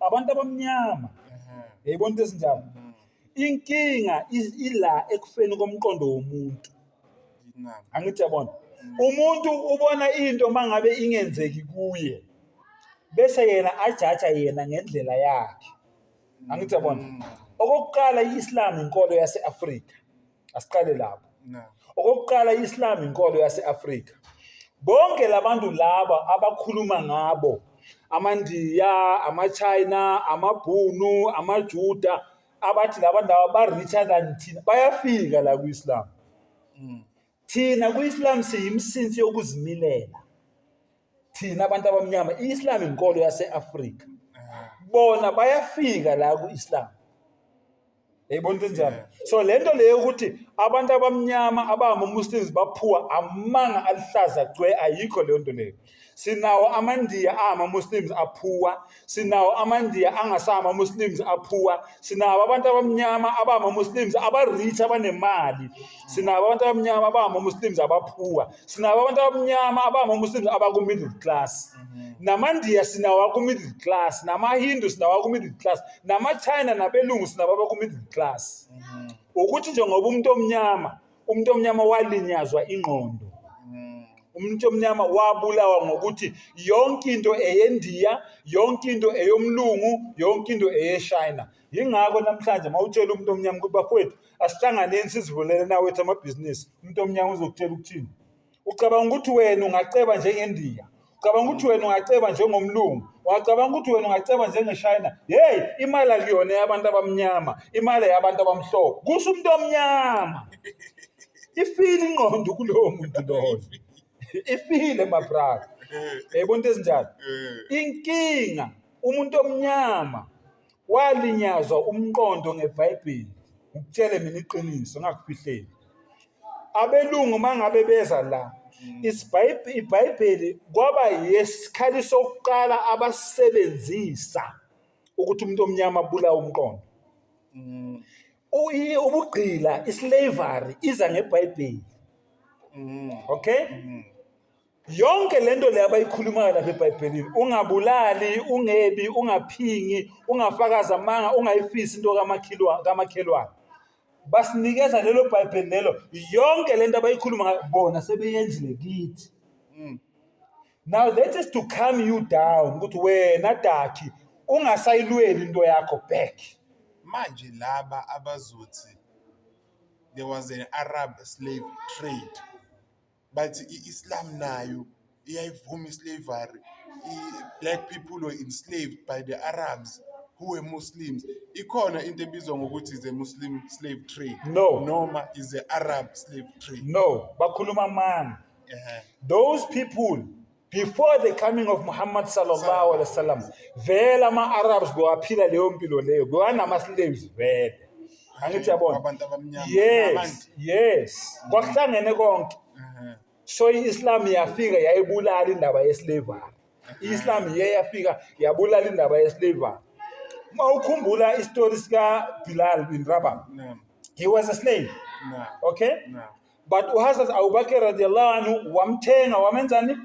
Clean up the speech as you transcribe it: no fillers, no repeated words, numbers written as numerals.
abantu abamnyama. Yayibona into ezinjalo. Inkinga ila ekufeni komqondo womuntu. Angithi yabona. Umuntu ubona into mangabe ingenzeki kuye. Bese yena ajaja yena ngendlela yakhe. Angithi yabona. Okokuqala iIslam inkolo yase-Afrika. Asiqale lapho. Okokuqala iIslam inkolo yase-Afrika. Bonke labantu laba abakhuluma ngabo, amaNdiya, amaChina, amaBhunu, amaJuda, abathi labantu aba-richer than thina, bayafika la ku-Islam. Thina ku-Islam siyimsinsi yokuzimilela. Thina abantu abamnyama, i-Islam inkolo yase-Afrika. Bona bayafika la ku-Islam. Yayibona into enjalo. So lento leyo ukuthi abantu abamnyama abama-Muslims baphuwa amanga alihlaza gcwe ayikho leyo nto leyo. Sinawo amaNdiya ama-Muslims aphuwa, sinawo amaNdiya angasama-Muslims aphuwa, sinawo abantu abamnyama abama-Muslims aba-rich abanemali, sinawo abantu abamnyama abama-Muslims abaphuwa, sinawo abantu abamnyama abama-Muslims abaku-middle class. NamaNdiya sinawo aku-middle class, namaHindu sinawo aku-middle class, namaChina nabelungu sinawo abaku-middle class. Ukuthi nje ngoba umuntu omnyama walinyazwa ingqondo. Umuntu omnyama wabulawa ngokuthi yonke into eyeNdiya, yonke into eyomlungu, yonke into eyeShayina. Yingakho namhlanje mawutshela umuntu omnyama ukuthi bafowethu asihlanganeni sizivulele nawethu amabhizinisi, umuntu omnyama uzokutshela ukuthini? Ucabanga ukuthi wena ungaceba njengeNdiya, ucabanga ukuthi wena ungaceba njengomlungu, wacabanga ukuthi wena ungaceba njengeShayina. Hey, imali akuyona yabantu abamnyama, imali yabantu abamhlophe. Kusho umuntu omnyama. Ifile ingqondo kulowo muntu loyo. Ifile my brother. Yayibona into ezinjalo. Inkinga umuntu omnyama walinyazwa umqondo ngeBhayibheli. Ukutshele mina iqiniso ngakufihleli. Abelungu mangabe beza la, iBhayibheli kwaba yesikhali sokuqala abasebenzisa ukuthi umuntu omnyama abulawa umqondo. Ubugqila, islavery iza ngeBhayibheli. Okay? Yonke lento le abayikhulumayo lapha eBhayibhelini, ungabulali, ungebi, ungaphingi, ungafakaza amanga, ungayifisi into kamakhelwane. Basinikeza lelo Bhayibheli lelo, yonke lento abayikhuluma bona sebeyenzile kithi. Now that is to calm you down ukuthi wena Daki ungasayilweli into yakho back. Manje laba abazothi there was an Arab slave trade, but Islam nayo iyayivuma islavery. Black people were enslaved by the Arabs who were Muslims. Ikhona into ebizwa ngokuthi is a Muslim slave trade. No. Noma is a Arab slave trade. No, bakhuluma amanga. Those people before the coming of Muhammad sallallahu alaihi wasallam, vele ama-Arabs bewaphila leyo mpilo leyo, bewanama-slaves vele. Angithi yabona? Yes. Kwakuhlangene konke. So i-Islam yafika yayibulala indaba yeslavery. I-Islam yafika yabulala indaba yeslavery. Mawukhumbula istory sika Bilal bin Rabah. He was a slave. Okay? But uHazrat Abu Bakr radiyallahu anhu wamthenga wamenzani?